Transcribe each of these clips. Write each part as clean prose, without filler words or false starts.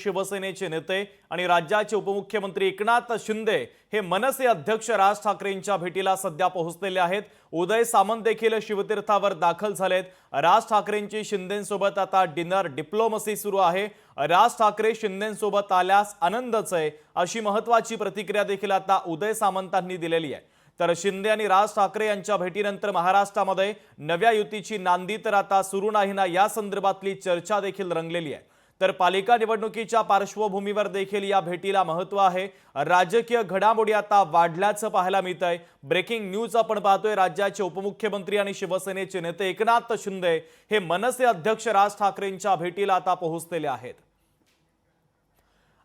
शिवसेनेचे नेते आणि राज्याचे उपमुख्यमंत्री एकनाथ शिंदे हे मनसे अध्यक्ष राज ठाकरेंच्या भेटीला सध्या पोहोचलेले आहेत। उदय सामंत देखील शिवतीर्थावर दाखल झालेत। राज ठाकरेंची शिंदेंसोबत आता डिनर डिप्लोमसी सुरू आहे। राज ठाकरे शिंदेंसोबत आल्यास आनंदच आहे अशी महत्त्वाची प्रतिक्रिया देखील आता उदय सामंतांनी दिलेली आहे। तर शिंदे आणि राज ठाकरे यांच्या भेटीनंतर महाराष्ट्रामध्ये नव्या युतीची नांदी तर आता सुरू नाही ना या संदर्भातली चर्चा देखील रंगलेली आहे। तर पालिका निवडणुकीच्या पार्श्वभूमीवर देखील या भेटीला महत्त्व आहे। राजकीय घडामोडी आता वाढल्याचं पाहायला मिळतंय। ब्रेकिंग न्यूज आपण पाहतोय। राज्याचे उपमुख्यमंत्री आणि शिवसेनेचे नेते एकनाथ शिंदे हे मनसे अध्यक्ष राज ठाकरेंच्या भेटीला आता पोहोचलेले आहेत।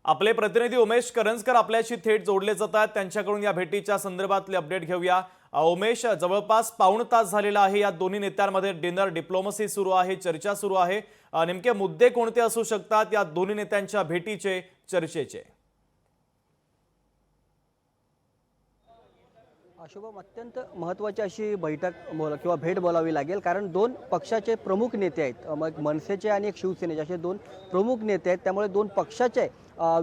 आपले प्रतिनिधी उमेश करंजकर आपल्याशी थेट जोडले जात आहेत। त्यांच्याकडून या भेटीच्या संदर्भातले अपडेट घेऊया। उमेश, जवळपास पाऊण तास झालेला आहे या दोन्ही नेत्यांमध्ये डिनर डिप्लोमसी सुरू आहे, चर्चा सुरू आहे। नेमके मुद्दे कोणते असू शकतात या दोन्ही नेत्यांच्या भेटीचे, चर्चेचे? शुभम, अत्यंत महत्त्वाची अशी बैठक किंवा भेट बोलावी लागेल, कारण दोन पक्षाचे प्रमुख नेते आहेत। मग मनसेचे आणि एक शिवसेनेचे असे दोन प्रमुख नेते आहेत। त्यामुळे दोन पक्षाचे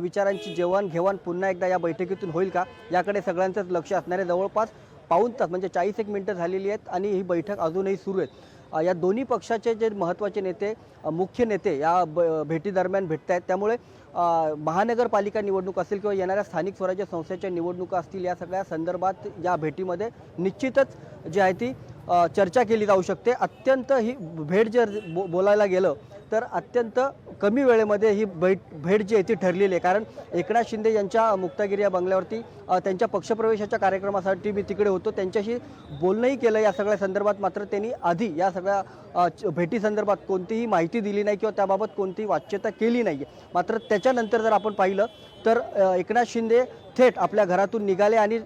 विचारांची जेवण पुन्हा एकदा या बैठकीतून होईल का याकडे सगळ्यांचंच लक्ष असणार आहे। जवळपास पाऊण तास म्हणजे 40 मिनिटं झालेली आहेत आणि ही बैठक अजूनही सुरू आहे। या दोन्ही पक्षाचे जे महत्त्वाचे नेते, मुख्य नेते या भेटीदरम्यान भेटत आहेत। त्यामुळे महानगरपालिका निवडणूक असेल किंवा येणाऱ्या स्थानिक स्वराज्य संस्थेच्या निवडणुका असतील, या सगळ्या संदर्भात या भेटीमध्ये निश्चितच जी आहे ती चर्चा केली जाऊ शकते। अत्यंत ही भेट जर बोलायला गेलं तर अत्यंत कमी वेळेमध्ये ही भेट जी आहे ती ठरलेली आहे। कारण एकनाथ शिंदे यांच्या मुक्तागिरी या बंगल्यावरती त्यांच्या पक्षप्रवेशाच्या कार्यक्रमासाठी मी तिकडे होतो, त्यांच्याशी बोलणंही केलं या सगळ्या संदर्भात। मात्र त्यांनी आधी या सगळ्या भेटीसंदर्भात कोणतीही माहिती दिली नाही किंवा त्याबाबत कोणतीही वाच्यता केली नाही। मात्र त्याच्यानंतर जर आपण पाहिलं तर एकनाथ शिंदे थेट आपल्या घरातून निघाले आणि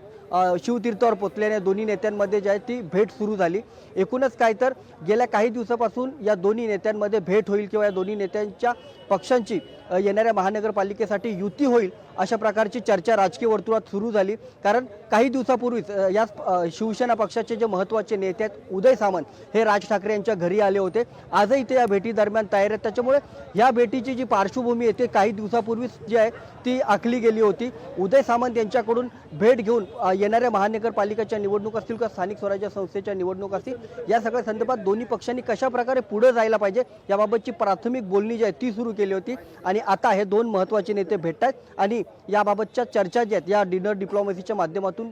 शिवतीर्थावर पोचल्याने दोन्ही नेत्यांमध्ये जी आहे ती भेट सुरू झाली। एकूणच काय तर गेल्या काही दिवसापासून या दोन्ही नेत्यांमध्ये भेट होईल किंवा या दोन्ही नेत्यांच्या पक्षांची येणाऱ्या महानगरपालिकेसाठी युती होईल अशा प्रकारची चर्चा राजकीय वर्तुळात सुरू झाली। कारण काही दिवसापूर्वीच या शिवसेना पक्षाचे जे महत्त्वाचे नेते आहेत उदय सामंत हे राज ठाकरे यांच्या घरी आले होते। आजही ते या भेटीदरम्यान तयार आहेत। त्याच्यामुळे या भेटीची जी पार्श्वभूमी आहे ती काही दिवसापूर्वीच जी आहे ती आखली गेली होती। उदय सामंत यांच्याकडून भेट घेऊन येणाऱ्या महानगरपालिकेच्या निवडणूक असतील किंवा स्थानिक स्वराज्य संस्थेच्या निवडणूक असतील, या सगळ्या संदर्भात दोन्ही पक्षांनी कशा प्रकारे पुढे जायला पाहिजे याबाबतची प्राथमिक बोलणी जी आहे ती सुरू केली होती। आणि आता हे दोन महत्त्वाचे नेते भेटतात आणि याबाबतच्या चर्चा ज्या आहेत या डिनर डिप्लोमसीच्या माध्यमातून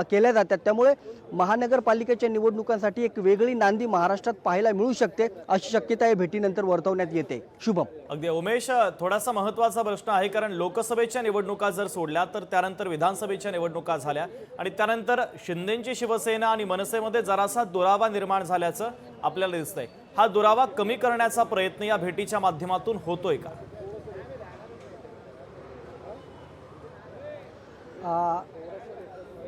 केल्या जातात। त्यामुळे महानगरपालिकेच्या निवडणुकांसाठी एक वेगळी नांदी महाराष्ट्रात पाहायला मिळू शकते अशी शक्यता या भेटीनंतर वर्तवण्यात येते। शुभम, अगदी उमेश, थोडासा महत्त्वाचा प्रश्न आहे, कारण लोकसभेच्या निवडणुका जर सोडल्या तर त्यानंतर विधानसभेच्या निवडणुका झाल्या आणि त्यानंतर शिंदेंची शिवसेना आणि मनसेमध्ये जरासा दुरावा निर्माण झाल्याचं आपल्याला दिसतंय। हा दुरावा कमी करण्याचा प्रयत्न या भेटीच्या माध्यमातून होतोय का?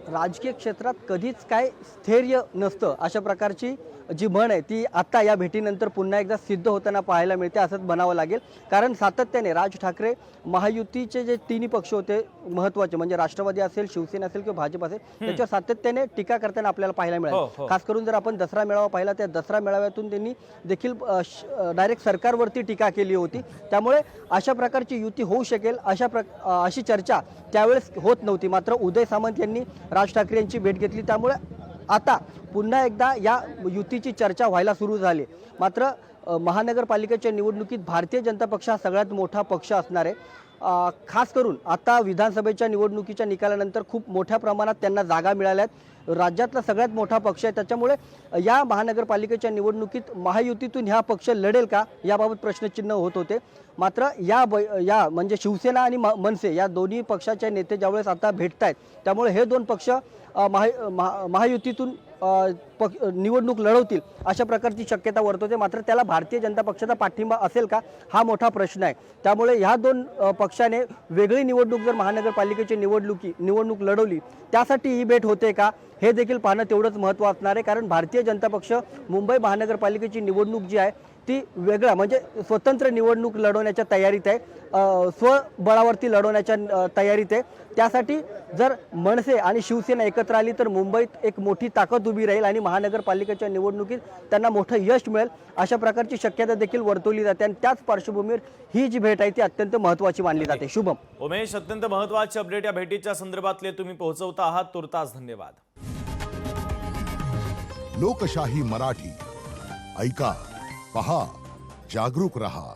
राजकीय क्षेत्रात कधीच काय स्थैर्य नसतं अशा प्रकारची जी म्हण आहे ती आता या भेटीनंतर पुन्हा एकदा सिद्ध होताना पाहायला मिळते असंच म्हणावं लागेल। कारण सातत्याने राज ठाकरे महायुतीचे जे तिन्ही पक्ष होते महत्त्वाचे, म्हणजे राष्ट्रवादी असेल, शिवसेना असेल किंवा भाजप असेल, त्याच्यावर सातत्याने टीका करताना आपल्याला पाहायला मिळाली। खास करून जर आपण दसरा मेळावा पाहिला, त्या दसरा मेळाव्यातून त्यांनी देखील डायरेक्ट सरकारवरती टीका केली होती। त्यामुळे अशा प्रकारची युती होऊ शकेल अशी चर्चा त्यावेळेस होत नव्हती। मात्र उदय सामंत यांनी राज ठाकरे यांची भेट घेतली, त्यामुळे आता पुन्हा एकदा या युतीची चर्चा व्हायला सुरू झाली। मात्र महानगरपालिकेच्या निवडणुकीत भारतीय जनता पक्ष हा सगळ्यात मोठा पक्ष असणार आहे। खास करून आता विधानसभेच्या निवडणुकीच्या निकालानंतर खूप मोठ्या प्रमाणात त्यांना जागा मिळाल्या आहेत। राज्यातला सगळ्यात मोठा पक्ष आहे, त्याच्यामुळे या महानगरपालिकेच्या निवडणुकीत महायुतीतून हा पक्ष लढेल का याबाबत प्रश्नचिन्ह होत होते। मात्र या म्हणजे शिवसेना आणि मनसे या दोन्ही पक्षाचे नेते ज्यावेळेस आता भेटत आहेत, त्यामुळे हे दोन पक्ष महायुतीतून निवडणूक लढवतील अशा प्रकारची शक्यता वर्तवते। मात्र त्याला भारतीय जनता पक्षाचा पाठिंबा असेल का हा मोठा प्रश्न आहे। त्यामुळे ह्या दोन पक्षाने वेगळी निवडणूक जर महानगरपालिकेची निवडणूक लढवली त्यासाठी ही भेट होते का हे देखील पाहणं तेवढंच महत्त्व असणार आहे। कारण भारतीय जनता पक्ष मुंबई महानगरपालिकेची निवडणूक जी आहे ती वेगळा म्हणजे स्वतंत्र निवडणूक लढवण्याच्या तयारीत आहे, स्वबळावरती लढवण्याच्या तयारीत आहे. त्यासाठी जर मनसे आणि शिवसेना एकत्र आली तर मुंबईत एक मोठी ताकद उभी राहील आणि महानगरपालिकेच्या निवडणुकीत त्यांना मोठं यश मिळेल अशा प्रकारची शक्यता देखील वर्तवली जाते. आणि त्याच पार्श्वभूमीवर ही जी भेट आहे ती अत्यंत महत्त्वाची मानली जाते. शुभम. उमेश, अत्यंत महत्त्वाचे अपडेट या भेटीच्या संदर्भातले तुम्ही पोहोचवता आहात, तुर्तास धन्यवाद. लोकशाही मराठी ऐका, पहा, जागरूक रहा.